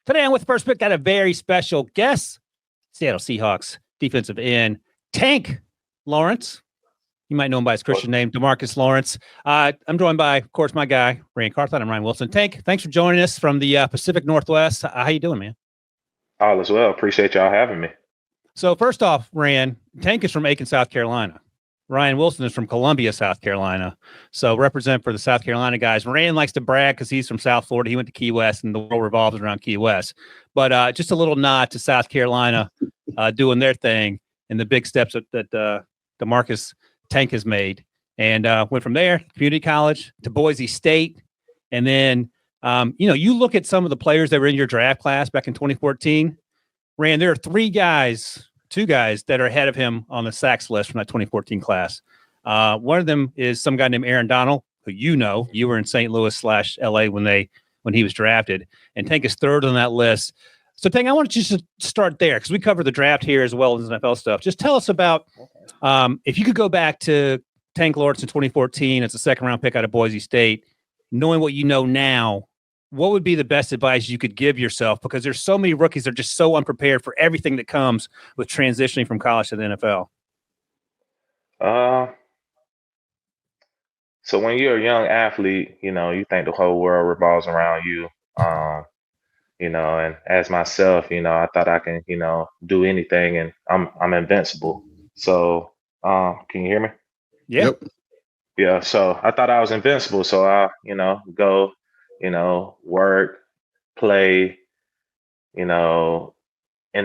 Today on With the First Pick, got a very special guest, Seattle Seahawks defensive end, Tank Lawrence. You might know him by his Christian name, DeMarcus Lawrence. I'm joined by, of course, my guy, Ryan Carthon. I'm Ryan Wilson. Tank, thanks for joining us from the Pacific Northwest. How you doing, man? All as well. Appreciate y'all having me. So first off, Ryan, Tank is from Aiken, South Carolina. Ryan Wilson is from Columbia, South Carolina. So represent for the South Carolina guys. Ryan likes to brag because he's from South Florida. He went to Key West, and the world revolves around Key West. But just a little nod to South Carolina doing their thing and the big steps that DeMarcus Tank has made. And went from there, community college, to Boise State. And then, you look at some of the players that were in your draft class back in 2014. Ryan, there are two guys that are ahead of him on the sacks list from that 2014 class. One of them is some guy named Aaron Donald, who you were in St. Louis/LA when he was drafted, and Tank is third on that list. So Tank, I want you to start there because we cover the draft here as well as NFL stuff. Just tell us about if you could go back to Tank Lawrence in 2014 as a second-round pick out of Boise State, knowing what you know now, what would be the best advice you could give yourself? Because there's so many rookies that are just so unprepared for everything that comes with transitioning from college to the NFL. So when you're a young athlete, you think the whole world revolves around you. And as myself, I thought I can, do anything, and I'm invincible. So, can you hear me? Yeah. Yep. Yeah. So I thought I was invincible. So I, go, work, play, in the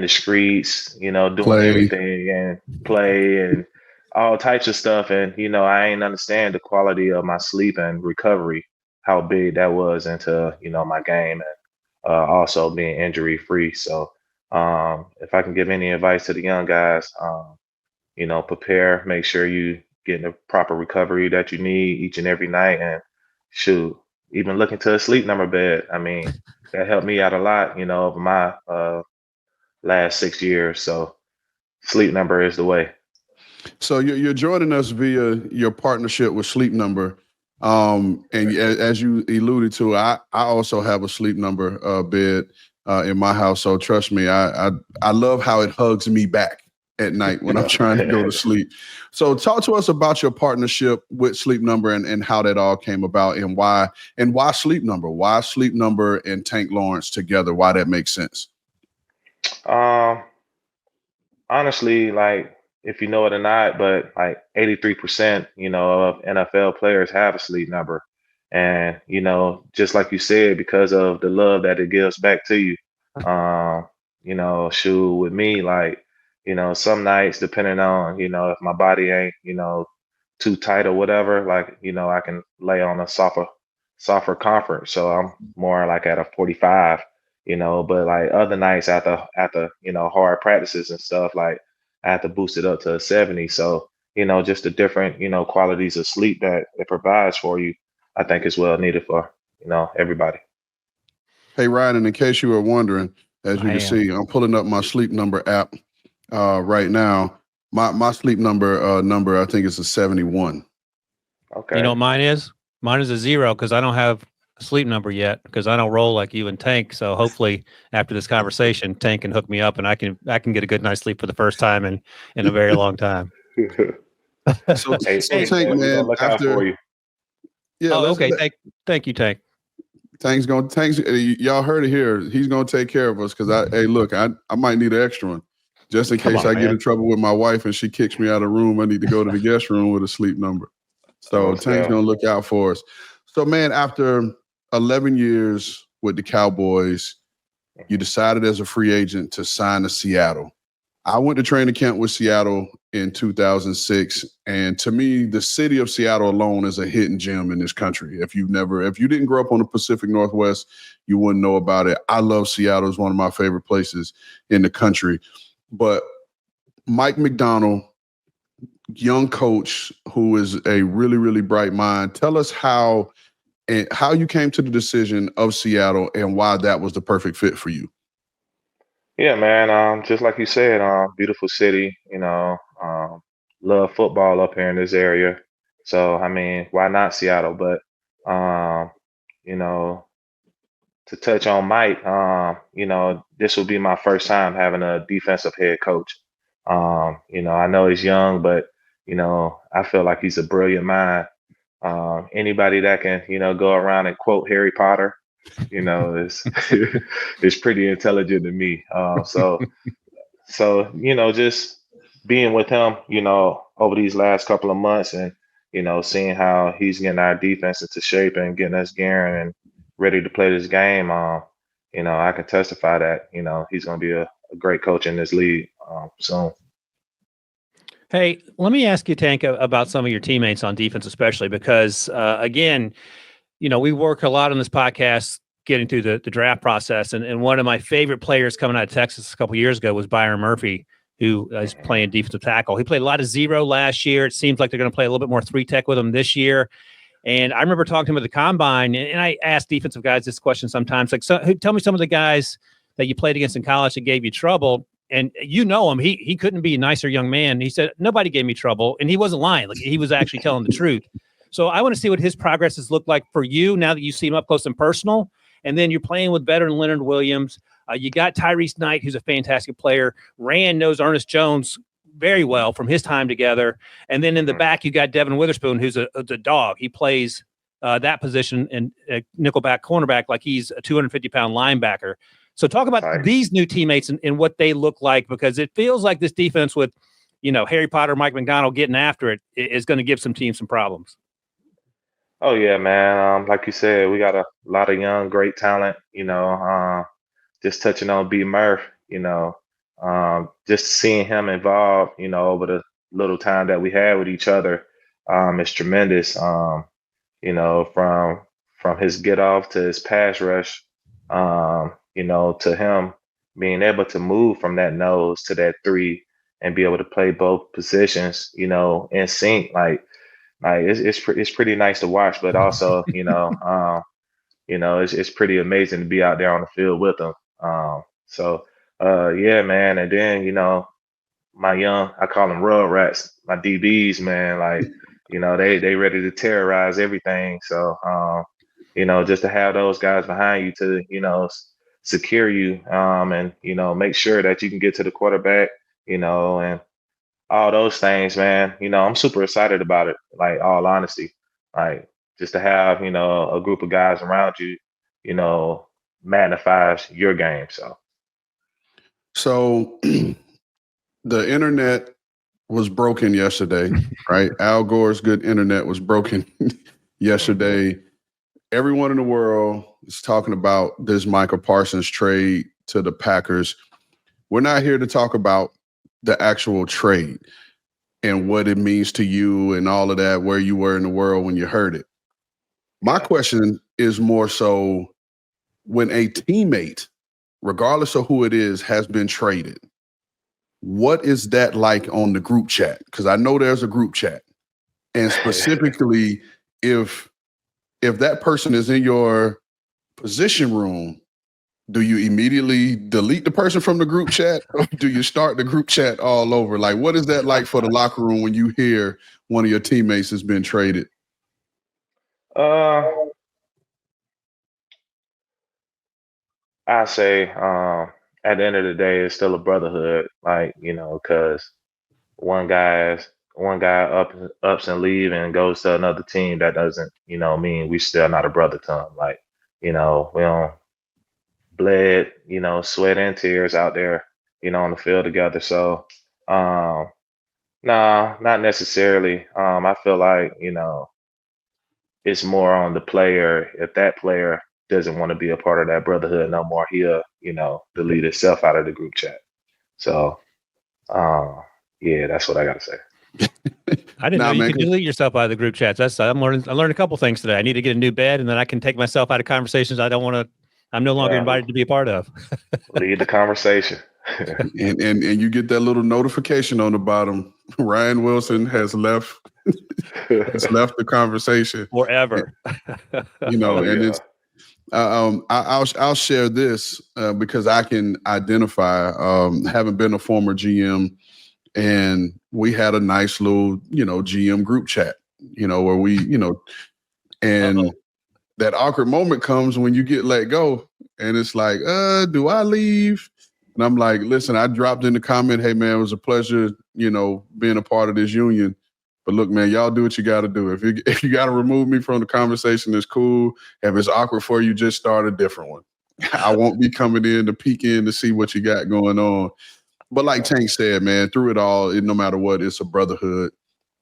streets, doing Play. everything and play and all types of stuff. And, I ain't understand the quality of my sleep and recovery, how big that was into, my game, and also being injury free. So if I can give any advice to the young guys, prepare, make sure you get the proper recovery that you need each and every night, and even look into a sleep number bed. I mean, that helped me out a lot, over my last 6 years. So sleep number is the way. So you're joining us via your partnership with Sleep Number. And as you alluded to, I also have a Sleep Number bed in my house. So trust me, I love how it hugs me back at night when I'm trying to go to sleep. So talk to us about your partnership with Sleep Number and how that all came about, and why Sleep Number? Why Sleep Number and Tank Lawrence together? Why that makes sense? Honestly, like, if you know it or not, but like 83%, of NFL players have a sleep number. And, just like you said, because of the love that it gives back to you, with me, like, some nights, depending on, if my body ain't, too tight or whatever, like, I can lay on a softer comfort. So I'm more like at a 45, but like other nights after, hard practices and stuff, like I have to boost it up to a 70. So, just the different, qualities of sleep that it provides for you, I think is well needed for, everybody. Hey, Ryan, and in case you were wondering, as you can see, I'm pulling up my Sleep Number app right now. My sleep number, I think it's a 71. Okay. You know what mine is? Mine is a 0 because I don't have a sleep number yet because I don't roll like you and Tank. So hopefully after this conversation, Tank can hook me up and I can get a good night's sleep for the first time in a very long time. So Tank, man, look out for you. Yeah. Okay. Thank you, Tank. Tank's y'all heard it here. He's gonna take care of us because I might need an extra one. Just in case I get in trouble with my wife and she kicks me out of the room, I need to go to the guest room with a sleep number. So Tank's going to look out for us. So, man, after 11 years with the Cowboys, you decided as a free agent to sign to Seattle. I went to training camp with Seattle in 2006. And to me, the city of Seattle alone is a hidden gem in this country. If you didn't grow up on the Pacific Northwest, you wouldn't know about it. I love Seattle. It's one of my favorite places in the country. But Mike Macdonald, young coach who is a really, really bright mind, tell us how you came to the decision of Seattle and why that was the perfect fit for you. Yeah, man. Just like you said, beautiful city, love football up here in this area. So, I mean, why not Seattle? But, to touch on Mike, this will be my first time having a defensive head coach. I know he's young, but I feel like he's a brilliant mind. Anybody that can, go around and quote Harry Potter, is is pretty intelligent to me. So just being with him, over these last couple of months and, seeing how he's getting our defense into shape and getting us gearing and ready to play this game, I can testify that, he's going to be a great coach in this league soon. Hey, let me ask you, Tank, about some of your teammates on defense, especially because, again, we work a lot on this podcast getting through the draft process. And one of my favorite players coming out of Texas a couple of years ago was Byron Murphy, who is playing defensive tackle. He played a lot of zero last year. It seems like they're going to play a little bit more three-tech with him this year. And I remember talking to him at the Combine, and I ask defensive guys this question sometimes, like, tell me some of the guys that you played against in college that gave you trouble. And you know him, he couldn't be a nicer young man. He said, nobody gave me trouble. And he wasn't lying. Like, he was actually telling the truth. So I want to see what his progress has looked like for you now that you see him up close and personal. And then you're playing with veteran Leonard Williams. You got Tyrese Knight, who's a fantastic player. Rand knows Ernest Jones very well from his time together. And then in the back, you got Devin Witherspoon, who's a dog. He plays that position in nickelback cornerback like he's a 250-pound linebacker. So talk about these new teammates and what they look like, because it feels like this defense with, Harry Potter, Mike Macdonald getting after it is going to give some teams some problems. Oh, yeah, man. Like you said, we got a lot of young, great talent, just touching on B. Murph, just seeing him involved, over the little time that we had with each other is tremendous. From his get off to his pass rush, to him being able to move from that nose to that three and be able to play both positions, in sync, it's pretty nice to watch, but also, it's pretty amazing to be out there on the field with them. Yeah, man. And then, I call them rug rats, my DBs, man, they ready to terrorize everything. So, just to have those guys behind you to, secure you, and, make sure that you can get to the quarterback, and all those things, man, I'm super excited about it. Like, all honesty, just to have, a group of guys around you, magnifies your game. So the internet was broken yesterday, right? Al Gore's good internet was broken yesterday. Everyone in the world is talking about this Micah Parsons trade to the Packers. We're not here to talk about the actual trade and what it means to you and all of that, where you were in the world when you heard it. My question is more so, when a teammate, regardless of who it is, has been traded, what is that like on the group chat? Because I know there's a group chat. And specifically, if that person is in your position room, do you immediately delete the person from the group chat, or do you start the group chat all over? Like, what is that like for the locker room when you hear one of your teammates has been traded? I say, at the end of the day, it's still a brotherhood, because one guy ups and leave and goes to another team. That doesn't, mean we still not a brother to him. We don't bled, sweat and tears out there, on the field together. So, nah, not necessarily. I feel like, it's more on the player. If that player doesn't want to be a part of that brotherhood no more, he'll, delete himself out of the group chat. So, yeah, that's what I got to say. I didn't know you could delete yourself out of the group chats. I learned a couple things today. I need to get a new bed, and then I can take myself out of conversations I'm no longer invited to be a part of. Lead the conversation. and you get that little notification on the bottom. Ryan Wilson has left the conversation forever. It's I'll share this because I can identify, having been a former GM, and we had a nice little, GM group chat, where we, and that awkward moment comes when you get let go And it's like, do I leave? And I'm like, listen, I dropped in the comment, hey, man, it was a pleasure, being a part of this union. But look, man, y'all do what you got to do. If you got to remove me from the conversation, it's cool. If it's awkward for you, just start a different one. I won't be coming in to peek in to see what you got going on. But like Tank said, man, through it all, no matter what, it's a brotherhood.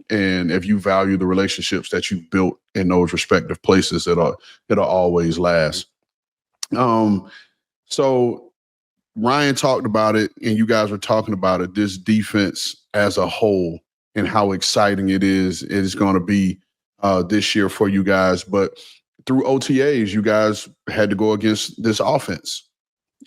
And if you value the relationships that you've built in those respective places, it'll always last. So Ryan talked about it, and you guys were talking about it, this defense as a whole and how exciting it is going to be this year for you guys. But through OTAs, you guys had to go against this offense,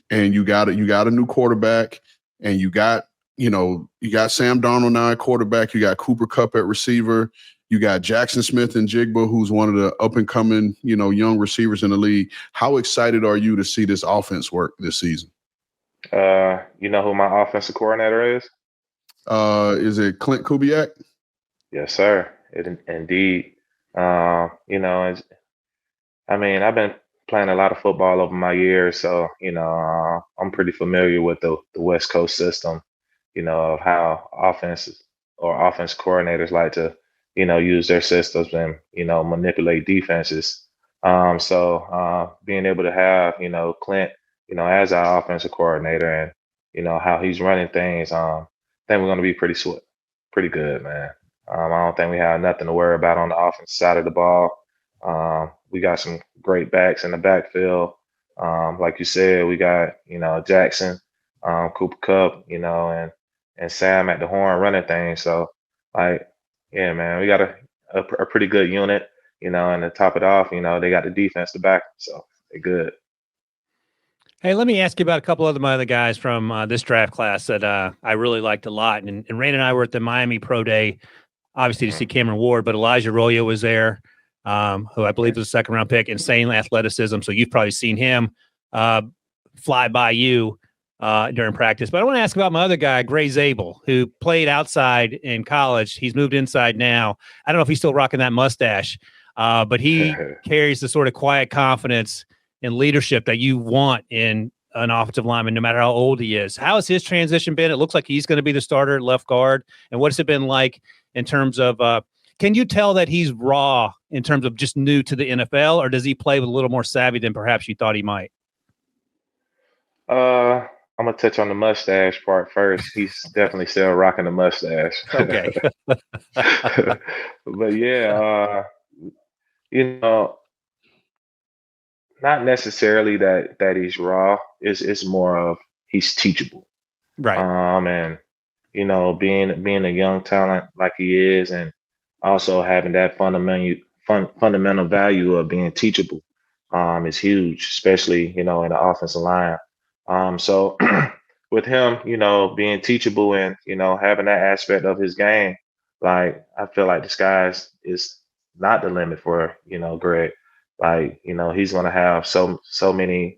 and you got a new quarterback, and you got Sam Darnold now at quarterback. You got Cooper Kupp at receiver. You got Jackson Smith and Jigba, who's one of the up and coming, young receivers in the league. How excited are you to see this offense work this season? You know who my offensive coordinator is? Is it Clint Kubiak? Yes, sir. Indeed. I've been playing a lot of football over my years, so I'm pretty familiar with the West Coast system. Of how offense coordinators like to use their systems and manipulate defenses. So being able to have Clint as our offensive coordinator and how he's running things, I think we're going to be pretty good, man. I don't think we have nothing to worry about on the offensive side of the ball. We got some great backs in the backfield. Like you said, we got Jackson, Cooper Kupp, and Sam at the horn running things. So, yeah, man, we got a pretty good unit, and to top it off, they got the defense to back them, so they're good. Hey, let me ask you about a couple of my other guys from this draft class that I really liked a lot. And Rain and I were at the Miami Pro Day, obviously to see Cameron Ward, but Elijah Arroyo was there, who I believe was a second-round pick, insane athleticism. So you've probably seen him fly by you during practice. But I want to ask about my other guy, Gray Zabel, who played outside in college. He's moved inside now. I don't know if he's still rocking that mustache, but he carries the sort of quiet confidence and leadership that you want in an offensive lineman, no matter how old he is. How has his transition been? It looks like he's going to be the starter at left guard. And what's it been like in terms of, can you tell that he's raw in terms of just new to the NFL, or does he play with a little more savvy than perhaps you thought he might? I'm going to touch on the mustache part first. He's definitely still rocking the mustache. Okay. But yeah, not necessarily that he's raw. It's more of he's teachable. Right. And being a young talent like he is, and also having that fundamental value of being teachable is huge, especially in the offensive line. So with him, being teachable and having that aspect of his game, I feel like the sky is not the limit for Greg. He's going to have so many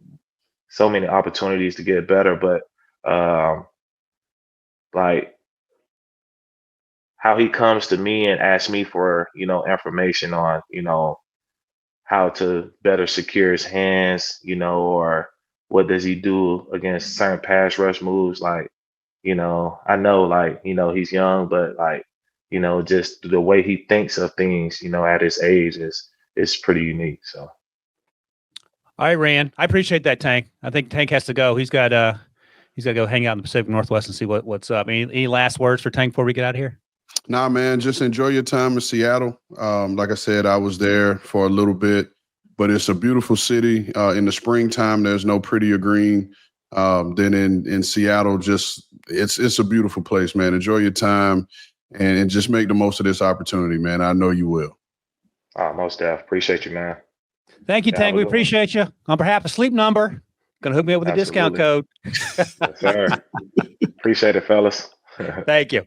opportunities to get better, but how he comes to me and asks me for information on how to better secure his hands, or what does he do against certain pass rush moves. I know he's young, but just the way he thinks of things at his age is pretty unique. So, all right, Rand, I appreciate that, Tank. I think Tank has to go. He's got to go hang out in the Pacific Northwest and see what's up. Any last words for Tank before we get out of here? Nah, man, just enjoy your time in Seattle. Like I said, I was there for a little bit, but it's a beautiful city. In the springtime, there's no prettier green than in Seattle. Just it's a beautiful place, man. Enjoy your time and just make the most of this opportunity, man. I know you will. Most definitely. Appreciate you, man. Thank you, Tank. We appreciate you. On behalf of Sleep Number, going to hook me up with a discount code. Yes, sir. Appreciate it, fellas. Thank you.